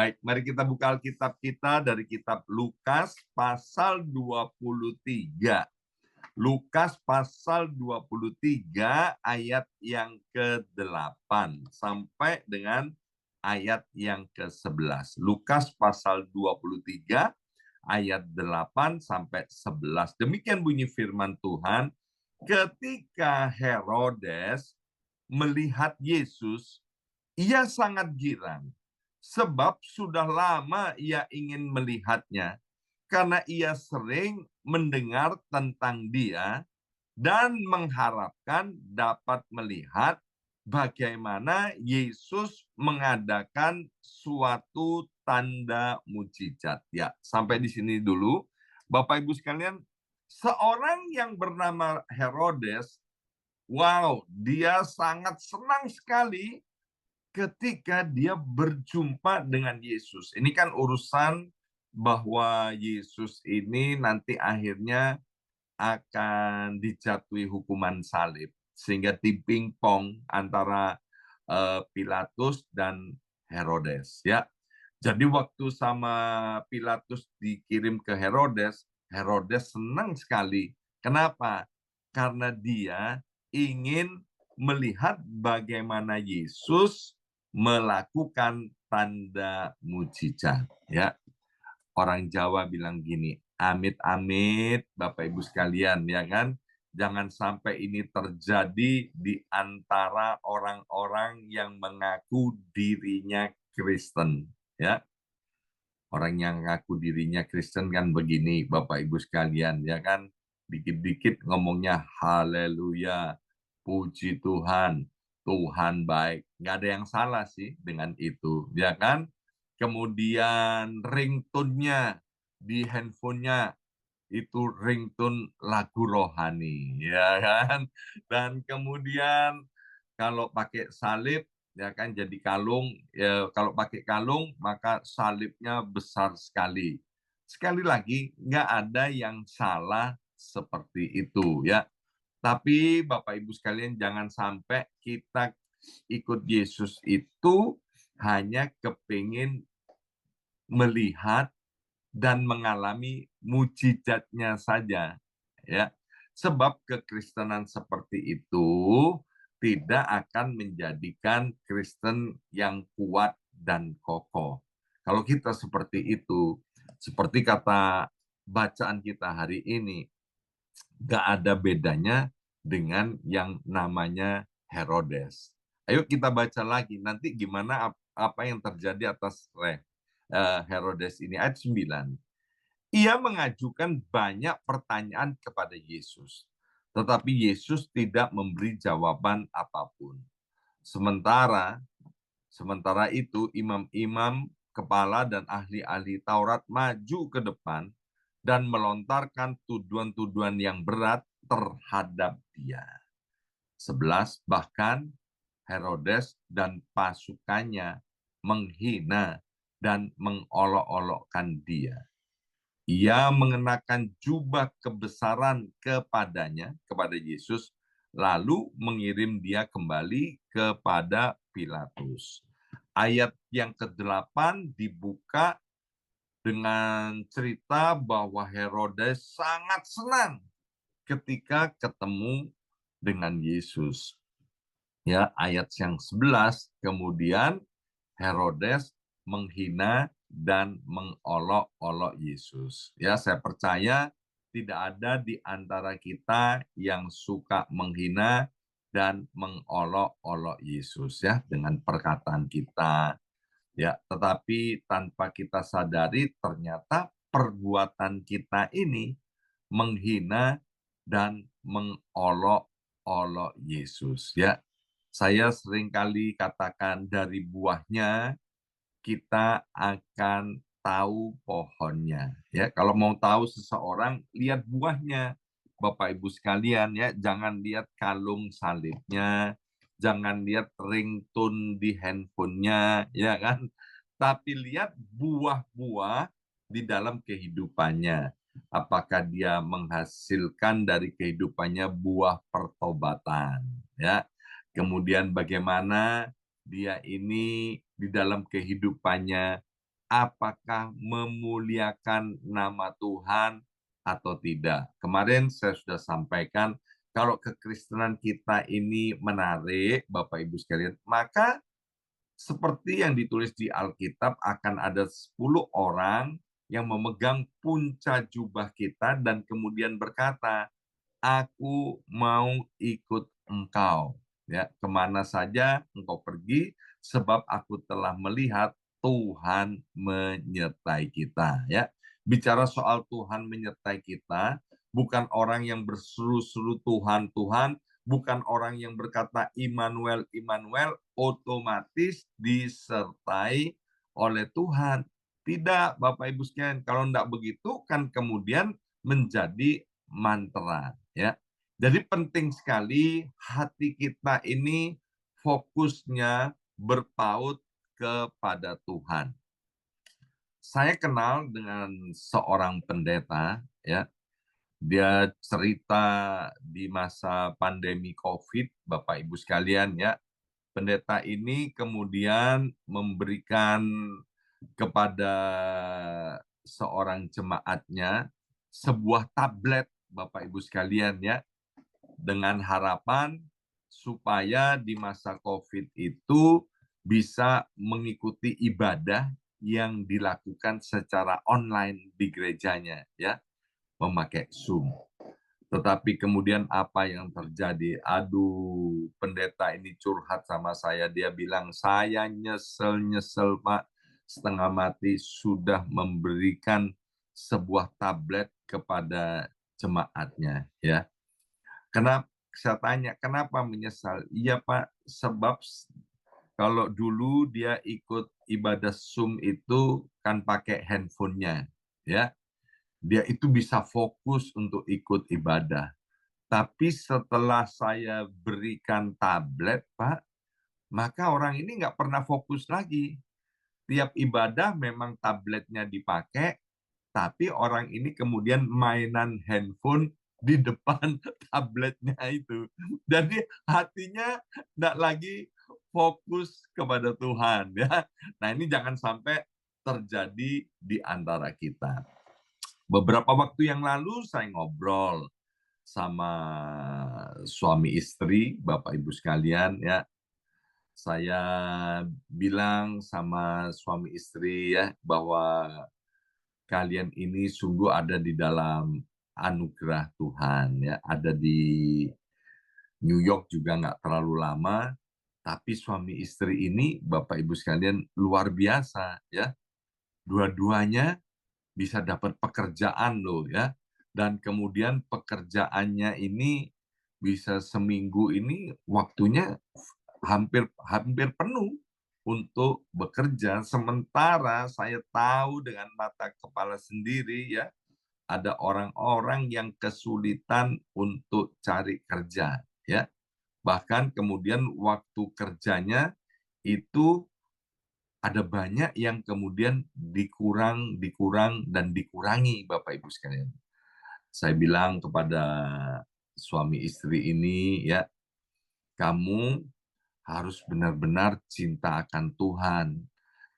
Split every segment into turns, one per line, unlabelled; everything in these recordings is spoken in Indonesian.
Baik, mari kita buka Alkitab kita dari kitab Lukas pasal 23. Lukas pasal 23 ayat yang ke-8 sampai dengan ayat yang ke-11. Lukas pasal 23 ayat 8 sampai 11. Demikian bunyi firman Tuhan, ketika Herodes melihat Yesus, ia sangat girang, sebab sudah lama ia ingin melihatnya, karena ia sering mendengar tentang dia dan mengharapkan dapat melihat bagaimana Yesus mengadakan suatu tanda mujizat. Ya, sampai di sini dulu. Bapak Ibu sekalian, seorang yang bernama Herodes, wow, dia sangat senang sekali ketika dia berjumpa dengan Yesus. Ini kan urusan bahwa Yesus ini nanti akhirnya akan dijatuhi hukuman salib. Sehingga timping pong antara Pilatus dan Herodes. Ya. Jadi waktu sama Pilatus dikirim ke Herodes, Herodes senang sekali. Kenapa? Karena dia ingin melihat bagaimana Yesus melakukan tanda mujizat. Ya, orang Jawa bilang gini, amit-amit Bapak Ibu sekalian, ya kan? Jangan sampai ini terjadi di antara orang-orang yang mengaku dirinya Kristen, ya. Orang yang mengaku dirinya Kristen kan begini, Bapak Ibu sekalian, ya kan? Dikit-dikit ngomongnya haleluya, puji Tuhan, Tuhan baik. Nggak ada yang salah sih dengan itu, ya kan? Kemudian ringtone-nya di handphonenya itu ringtone lagu rohani, ya kan? Dan kemudian kalau pakai salib, ya kan, jadi kalung, ya, kalau pakai kalung maka salibnya besar sekali. Sekali lagi, nggak ada yang salah seperti itu, ya. Tapi Bapak Ibu sekalian, jangan sampai kita ikut Yesus itu hanya kepingin melihat dan mengalami mujizatnya saja, ya. Sebab kekristenan seperti itu tidak akan menjadikan Kristen yang kuat dan kokoh. Kalau kita seperti itu, seperti kata bacaan kita hari ini, nggak ada bedanya dengan yang namanya Herodes. Ayo kita baca lagi, nanti gimana apa yang terjadi atas Herodes ini. Ayat 9. Ia mengajukan banyak pertanyaan kepada Yesus, tetapi Yesus tidak memberi jawaban apapun. Sementara itu imam-imam kepala dan ahli-ahli Taurat maju ke depan dan melontarkan tuduhan-tuduhan yang berat terhadap dia. 11, bahkan Herodes dan pasukannya menghina dan mengolok-olokkan dia. Ia mengenakan jubah kebesaran kepadanya, kepada Yesus, lalu mengirim dia kembali kepada Pilatus. Ayat yang ke-8 dibuka dengan cerita bahwa Herodes sangat senang ketika ketemu dengan Yesus. Ya, ayat yang 11, kemudian Herodes menghina dan mengolok-olok Yesus. Ya, saya percaya tidak ada di antara kita yang suka menghina dan mengolok-olok Yesus ya dengan perkataan kita. Ya, tetapi tanpa kita sadari ternyata perbuatan kita ini menghina dan mengolok-olok Yesus ya. Saya seringkali katakan dari buahnya kita akan tahu pohonnya. Ya, kalau mau tahu seseorang, lihat buahnya. Bapak Ibu sekalian ya, jangan lihat kalung salibnya, jangan lihat ringtone di handphonenya, ya kan? Tapi lihat buah-buah di dalam kehidupannya. Apakah dia menghasilkan dari kehidupannya buah pertobatan, ya? Kemudian bagaimana dia ini di dalam kehidupannya apakah memuliakan nama Tuhan atau tidak. Kemarin saya sudah sampaikan, kalau kekristenan kita ini menarik, Bapak Ibu sekalian, maka seperti yang ditulis di Alkitab, akan ada 10 orang yang memegang punca jubah kita dan kemudian berkata, aku mau ikut engkau. Ya, kemana saja engkau pergi, sebab aku telah melihat Tuhan menyertai kita. Ya, bicara soal Tuhan menyertai kita, bukan orang yang berseru-seru Tuhan, Tuhan, bukan orang yang berkata Immanuel, Immanuel, otomatis disertai oleh Tuhan. Tidak, Bapak Ibu sekalian, kalau tidak begitu kan kemudian menjadi mantra. Ya, jadi penting sekali hati kita ini fokusnya berpaut kepada Tuhan. Saya kenal dengan seorang pendeta, ya, dia cerita di masa pandemi COVID, Bapak Ibu sekalian, ya, pendeta ini kemudian memberikan kepada seorang jemaatnya sebuah tablet, Bapak Ibu sekalian, ya, dengan harapan supaya di masa COVID itu bisa mengikuti ibadah yang dilakukan secara online di gerejanya, ya, memakai Zoom. Tetapi kemudian apa yang terjadi? Aduh, pendeta ini curhat sama saya. Dia bilang, saya nyesel-nyesel, Pak. Setengah mati sudah memberikan sebuah tablet kepada jemaatnya, ya. Kenapa saya tanya, kenapa menyesal? Iya Pak, sebab kalau dulu dia ikut ibadah Zoom itu kan pakai handphonenya, ya. Dia itu bisa fokus untuk ikut ibadah. Tapi setelah saya berikan tablet, Pak, maka orang ini nggak pernah fokus lagi. Tiap ibadah memang tabletnya dipakai, tapi orang ini kemudian mainan handphone di depan tabletnya itu. Jadi hatinya tidak lagi fokus kepada Tuhan, ya. Nah, ini jangan sampai terjadi di antara kita. Beberapa waktu yang lalu saya ngobrol sama suami istri, Bapak Ibu sekalian, ya. Saya bilang sama suami istri, ya, bahwa kalian ini sungguh ada di dalam anugerah Tuhan, ya, ada di New York juga nggak terlalu lama, tapi suami istri ini Bapak Ibu sekalian luar biasa, ya, dua-duanya bisa dapat pekerjaan loh, ya, dan kemudian pekerjaannya ini bisa seminggu ini waktunya hampir hampir penuh untuk bekerja, sementara saya tahu dengan mata kepala sendiri, ya, ada orang-orang yang kesulitan untuk cari kerja, ya. Bahkan kemudian waktu kerjanya itu ada banyak yang kemudian dikurang, dan dikurangi, Bapak Ibu sekalian. Saya bilang kepada suami istri ini, ya, kamu harus benar-benar cinta akan Tuhan.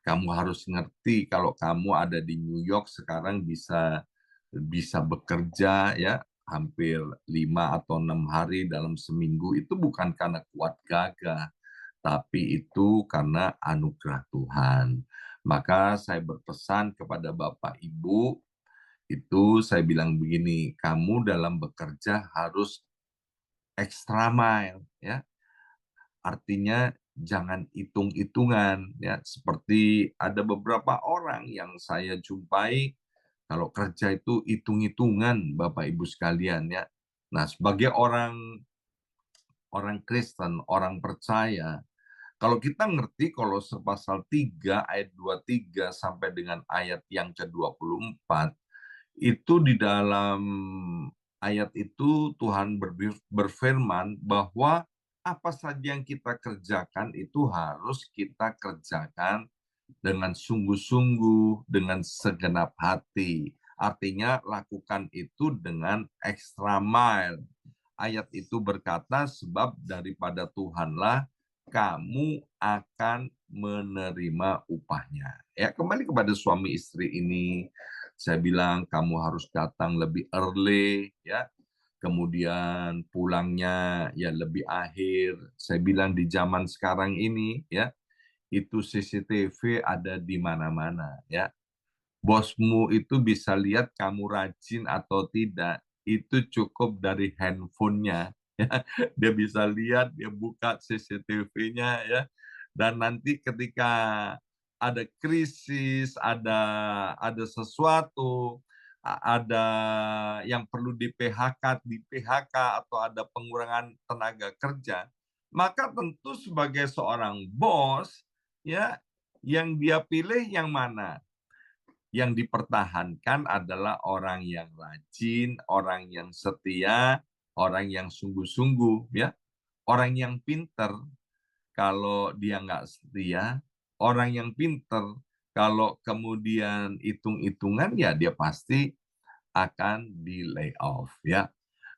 Kamu harus ngerti kalau kamu ada di New York sekarang bisa bisa bekerja, ya, hampir 5 atau 6 hari dalam seminggu, itu bukan karena kuat gagah, tapi itu karena anugerah Tuhan. Maka saya berpesan kepada Bapak Ibu, itu saya bilang begini, kamu dalam bekerja harus extra mile, ya. Artinya jangan hitung-hitungan, ya. Seperti ada beberapa orang yang saya jumpai kalau kerja itu hitung-hitungan, Bapak Ibu sekalian, ya. Nah, sebagai orang orang Kristen, orang percaya, kalau kita ngerti kalau pasal 3 ayat 23 sampai dengan ayat yang ke-24, itu di dalam ayat itu Tuhan berfirman bahwa apa saja yang kita kerjakan itu harus kita kerjakan dengan sungguh-sungguh, dengan segenap hati. Artinya lakukan itu dengan extra mile. Ayat itu berkata, sebab daripada Tuhanlah kamu akan menerima upahnya. Ya, kembali kepada suami istri ini, saya bilang kamu harus datang lebih early, ya. Kemudian pulangnya ya lebih akhir. Saya bilang di zaman sekarang ini, ya, itu CCTV ada di mana-mana, ya. Bosmu itu bisa lihat kamu rajin atau tidak, itu cukup dari handphonenya. Ya. Dia bisa lihat, dia buka CCTV-nya, ya. Dan nanti ketika ada krisis, ada sesuatu, ada yang perlu di PHK atau ada pengurangan tenaga kerja, maka tentu sebagai seorang bos, ya, yang dia pilih yang mana? Yang dipertahankan adalah orang yang rajin, orang yang setia, orang yang sungguh-sungguh, ya, orang yang pinter. Kalau dia nggak setia, orang yang pinter, kalau kemudian hitung-hitungan, ya dia pasti akan di layoff, ya.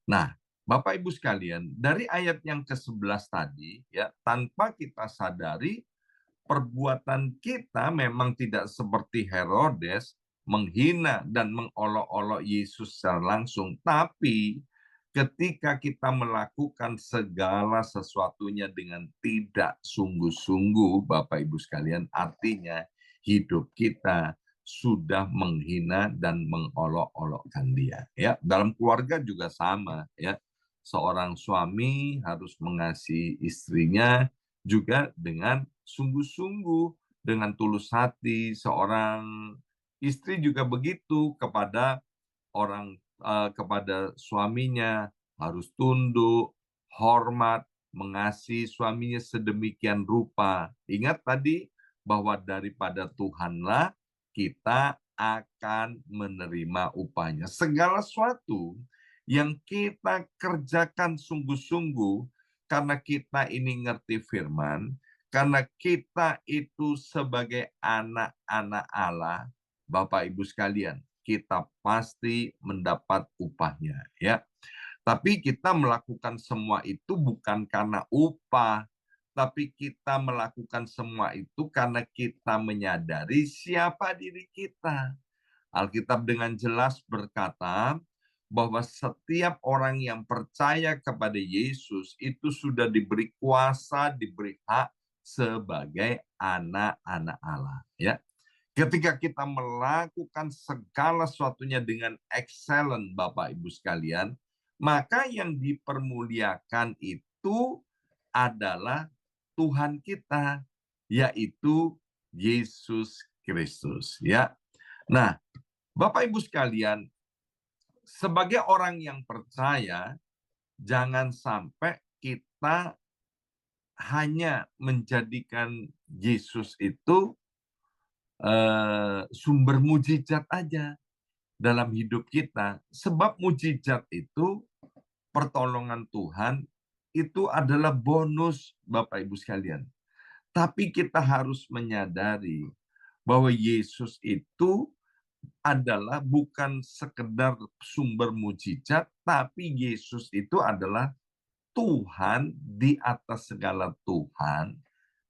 Nah, Bapak Ibu sekalian, dari ayat yang ke-11 tadi, ya, tanpa kita sadari perbuatan kita memang tidak seperti Herodes menghina dan mengolok-olok Yesus secara langsung, tapi ketika kita melakukan segala sesuatunya dengan tidak sungguh-sungguh, Bapak Ibu sekalian, artinya hidup kita sudah menghina dan mengolok-olokkan dia. Ya, dalam keluarga juga sama, ya. Seorang suami harus mengasihi istrinya juga dengan sungguh-sungguh, dengan tulus hati. Seorang istri juga begitu kepada kepada suaminya, harus tunduk, hormat, mengasihi suaminya sedemikian rupa. Ingat tadi bahwa daripada Tuhanlah kita akan menerima upahnya. Segala sesuatu yang kita kerjakan sungguh-sungguh karena kita ini ngerti firman, karena kita itu sebagai anak-anak Allah, Bapak Ibu sekalian, kita pasti mendapat upahnya, ya. Tapi kita melakukan semua itu bukan karena upah, tapi kita melakukan semua itu karena kita menyadari siapa diri kita. Alkitab dengan jelas berkata bahwa setiap orang yang percaya kepada Yesus itu sudah diberi kuasa, diberi hak sebagai anak-anak Allah, ya. Ketika kita melakukan segala sesuatunya dengan excellent, Bapak Ibu sekalian, maka yang dipermuliakan itu adalah Tuhan kita, yaitu Yesus Kristus, ya. Nah, Bapak Ibu sekalian, sebagai orang yang percaya, jangan sampai kita hanya menjadikan Yesus itu sumber mujizat aja dalam hidup kita. Sebab mujizat itu, pertolongan Tuhan, itu adalah bonus, Bapak Ibu sekalian. Tapi kita harus menyadari bahwa Yesus itu adalah bukan sekedar sumber mujizat, tapi Yesus itu adalah Tuhan di atas segala Tuhan,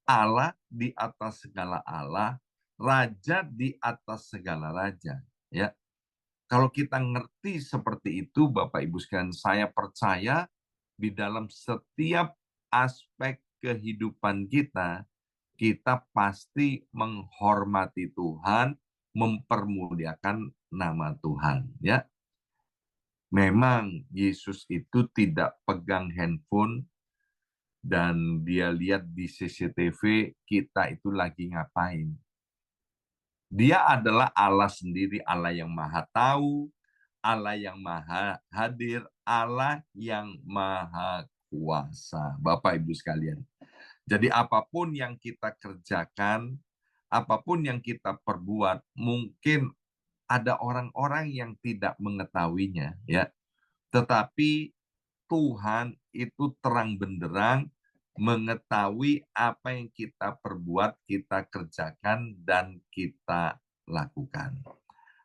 Allah di atas segala Allah, Raja di atas segala raja. Ya, kalau kita ngerti seperti itu, Bapak Ibu sekalian, saya percaya di dalam setiap aspek kehidupan kita, kita pasti menghormati Tuhan, mempermuliakan nama Tuhan. Ya, memang Yesus itu tidak pegang handphone dan dia lihat di CCTV kita itu lagi ngapain. Dia adalah Allah sendiri, Allah yang maha tahu, Allah yang maha hadir, Allah yang maha kuasa. Bapak Ibu sekalian. Jadi apapun yang kita kerjakan, apapun yang kita perbuat, mungkin ada orang-orang yang tidak mengetahuinya, ya. Tetapi Tuhan itu terang benderang mengetahui apa yang kita perbuat, kita kerjakan, dan kita lakukan.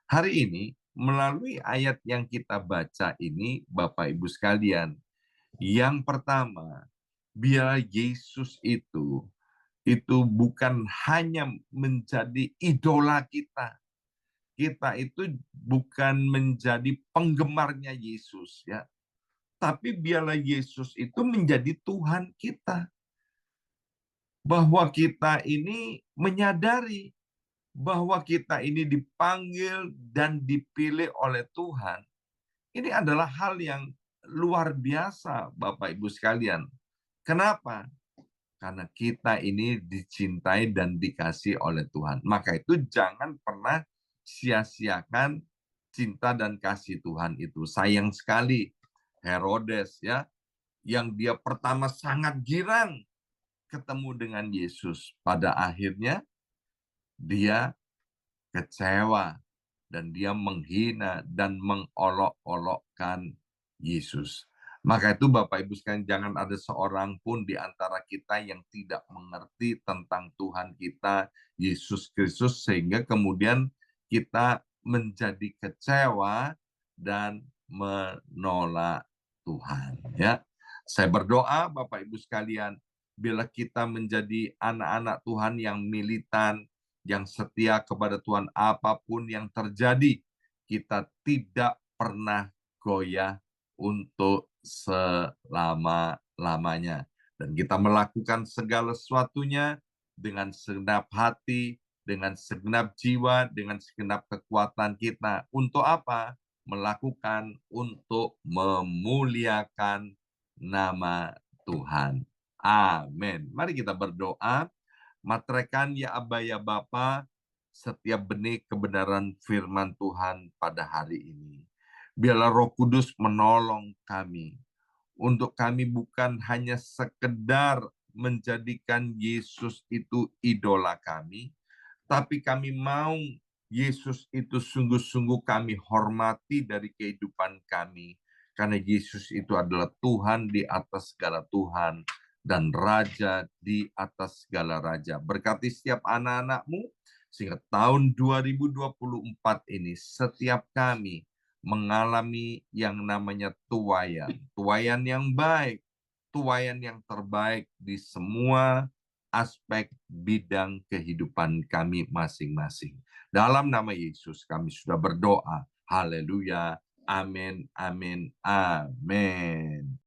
Hari ini, melalui ayat yang kita baca ini, Bapak Ibu sekalian, yang pertama, biar Yesus itu bukan hanya menjadi idola kita. Kita itu bukan menjadi penggemarnya Yesus, ya. Tapi biarlah Yesus itu menjadi Tuhan kita. Bahwa kita ini menyadari bahwa kita ini dipanggil dan dipilih oleh Tuhan. Ini adalah hal yang luar biasa, Bapak Ibu sekalian. Kenapa? Karena kita ini dicintai dan dikasih oleh Tuhan. Maka itu jangan pernah sia-siakan cinta dan kasih Tuhan itu. Sayang sekali Herodes, ya, yang dia pertama sangat girang ketemu dengan Yesus. Pada akhirnya dia kecewa dan dia menghina dan mengolok-olokkan Yesus. Maka itu Bapak Ibu sekalian, jangan ada seorang pun di antara kita yang tidak mengerti tentang Tuhan kita, Yesus Kristus, sehingga kemudian kita menjadi kecewa dan menolak Tuhan. Ya, saya berdoa Bapak Ibu sekalian, bila kita menjadi anak-anak Tuhan yang militan, yang setia kepada Tuhan, apapun yang terjadi, kita tidak pernah goyah untuk selama-lamanya. Dan kita melakukan segala sesuatunya dengan segenap hati, dengan segenap jiwa, dengan segenap kekuatan kita. Untuk apa? Melakukan untuk memuliakan nama Tuhan. Amin. Mari kita berdoa. Matrekan ya Aba ya Bapa setiap benih kebenaran firman Tuhan pada hari ini. Biarlah Roh Kudus menolong kami. Untuk kami bukan hanya sekedar menjadikan Yesus itu idola kami, tapi kami mau Yesus itu sungguh-sungguh kami hormati dari kehidupan kami. Karena Yesus itu adalah Tuhan di atas segala Tuhan dan Raja di atas segala Raja. Berkati setiap anak-anak-Mu, sehingga tahun 2024 ini setiap kami mengalami yang namanya tuaian. Tuaian yang baik, tuaian yang terbaik di semua aspek bidang kehidupan kami masing-masing. Dalam nama Yesus kami sudah berdoa. Haleluya. Amin, amin, amin.